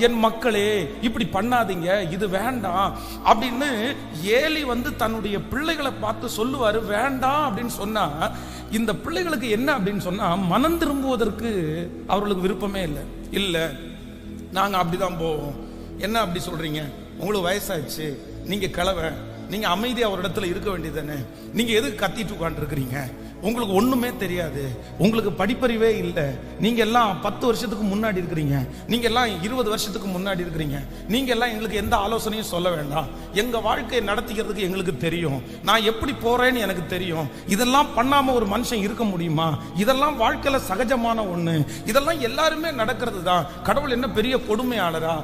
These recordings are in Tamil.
என் மக்களே இப்படி பண்ணாதீங்க, இது வேண்டாம் அப்படின்னு ஏலி தன்னுடைய பிள்ளைகளை பார்த்து சொல்லுவாரு. வேண்டாம் அப்படின்னு சொன்னா இந்த பிள்ளைகளுக்கு என்ன அப்படின்னு சொன்னா, மனம் திரும்புவதற்கு அவர்களுக்கு விருப்பமே இல்லை. இல்ல நாங்க அப்படிதான் போவோம். என்ன அப்படி சொல்றீங்க? உங்களுக்கு வயசாச்சு, நீங்க கிழவை, நீங்க அமைதியா ஒரு இடத்துல இருக்க வேண்டியதானே, நீங்க எதுக்கு கத்திட்டு உட்காந்துருக்கிறீங்க? உங்களுக்கு ஒண்ணுமே தெரியாது, உங்களுக்கு படிப்பறிவே இல்லை, நீங்க எல்லாம் 10 வருஷத்துக்கு முன்னாடி இருக்கிறீங்க, நீங்க எல்லாம் 20 வருஷத்துக்கு முன்னாடி இருக்கிறீங்க, நீங்க எல்லாம் எங்களுக்கு எந்த ஆலோசனையும் சொல்ல வேண்டாம், எங்க வாழ்க்கையை நடத்திக்கிறதுக்கு எங்களுக்கு தெரியும், நான் எப்படி போறேன்னு எனக்கு தெரியும், இதெல்லாம் பண்ணாம ஒரு மனுஷன் இருக்க முடியுமா? இதெல்லாம் வாழ்க்கையில சகஜமான ஒண்ணு, இதெல்லாம் எல்லாருமே நடக்கிறது தான், கடவுள் என்ன பெரிய கொடுமையாளரா?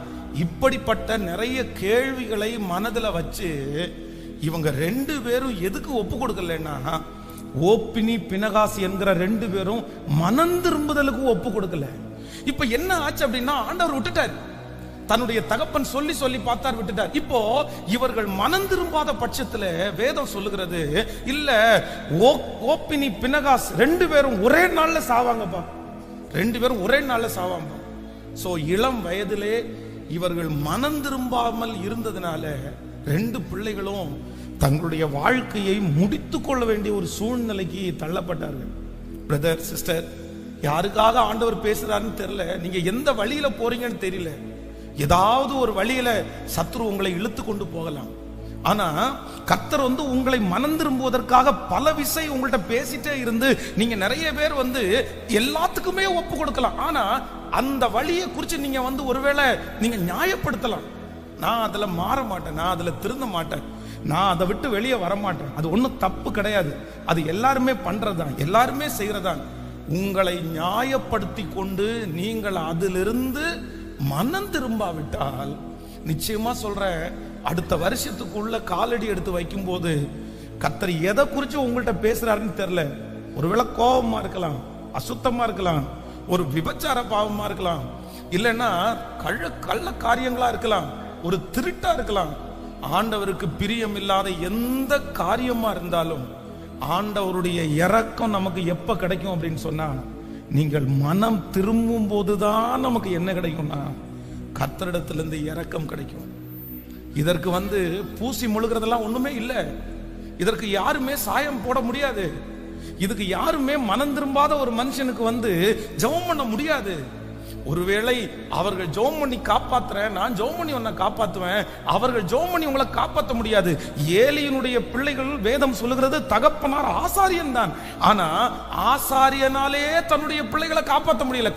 இப்படிப்பட்ட நிறைய கேள்விகளை மனதில் வச்சு இவங்க 2 பேரும் எதுக்கு ஒப்பு கொடுக்கலன்னா, ஓப்பினி பினகாஸ் என்கிற 2 பேரும் மனம் திரும்புதலுக்கு ஒப்பு கொடுக்கல. இப்ப என்ன ஆச்சு அப்படின்னா, ஆண்டவர் விட்டுட்டார். தன்னுடைய தகப்பன் சொல்லி சொல்லி பார்த்தார், விட்டுட்டார். இப்போ இவர்கள் மனம் திரும்பாத பட்சத்துல வேதம் சொல்லுகிறது, இல்ல ஓப்பினி பினகாஸ் 2 பேரும் ஒரே நாள்ல சாவாங்கப்பா, 2 பேரும் ஒரே நாள்ல சாவாங்க. சோ இளம் வயதிலே இவர்கள் மனம் திரும்பாமல் இருந்ததுனால 2 பிள்ளைகளும் தங்களுடைய வாழ்க்கையை முடித்துக் கொள்ள வேண்டிய ஒரு சூழ்நிலைக்கு தள்ளப்பட்டார்கள். பிரதர், சிஸ்டர், யாருக்காக ஆண்டவர் பேசுறாருன்னு தெரியல, நீங்க எந்த வழியில போறீங்கன்னு தெரியல, ஏதாவது ஒரு வழியில சத்துரு உங்களை இழுத்து கொண்டு போகலாம். ஆனா கர்த்தர் உங்களை மனம் திரும்புவதற்காக பல விஷயம் உங்கள்கிட்ட பேசிட்டே இருந்து நீங்க நிறைய பேர் எல்லாத்துக்குமே ஒப்பு கொடுக்கலாம். ஆனா அந்த வழியை குறித்து நீங்க ஒருவேளை நீங்க நியாயப்படுத்தலாம். நான் அதுல மாற மாட்டேன், நான் அதுல திருந்த மாட்டேன், நான் அதை விட்டு வெளியே வர மாட்டேன், அது ஒன்றும் தப்பு கிடையாது, அது எல்லாருமே பண்றதுதான், எல்லாருமே செய்யறதான். உங்களை நியாயப்படுத்தி கொண்டு நீங்கள் அதிலிருந்து மனம் திரும்பாவிட்டால் நிச்சயமா சொல்ற, அடுத்த வருஷத்துக்குள்ள காலடி எடுத்து வைக்கும் போது கர்த்தர் எதை குறிச்சு உங்கள்கிட்ட பேசுறாருன்னு தெரியல. ஒருவேளை கோபமா இருக்கலாம், அசுத்தமா இருக்கலாம், ஒரு விபச்சார பாவமா இருக்கலாம், இல்லைன்னா கள்ள காரியங்களா இருக்கலாம், ஒரு திருட்டா இருக்கலாம். ஆண்டவருக்கு பிரியம் இல்லாத எந்த காரியமா இருந்தாலும் ஆண்டவருடைய இரக்கம் நமக்கு எப்ப கிடைக்கும் அப்படின்னு சொன்னா, நீங்கள் மனம் திரும்பும் போதுதான் நமக்கு என்ன கிடைக்கும்னா, கர்த்தரிடத்திலிருந்து இரக்கம் கிடைக்கும். இதற்கு பூசி முழுகிறதெல்லாம் ஒண்ணுமே இல்லை, இதற்கு யாருமே சாயம் போட முடியாது, இதுக்கு யாருமே மனம் திரும்பாத ஒரு மனுஷனுக்கு ஜெபம் பண்ண முடியாது. ஒருவேளை அவர்கள் ஜெபம் பண்ணி காப்பாத்துறேன், நான் ஜெபம் பண்ணி உன்னை காப்பாத்துவேன், அவர்கள் ஜெபம் பண்ணி உங்களை காப்பாற்ற முடியாது. ஏலியினுடைய பிள்ளைகள் வேதம் சொல்லுகிறது தகப்பனார் ஆசாரியன் தான், ஆனா ஆசாரியனாலே தன்னுடைய பிள்ளைகளை காப்பாற்ற முடியல.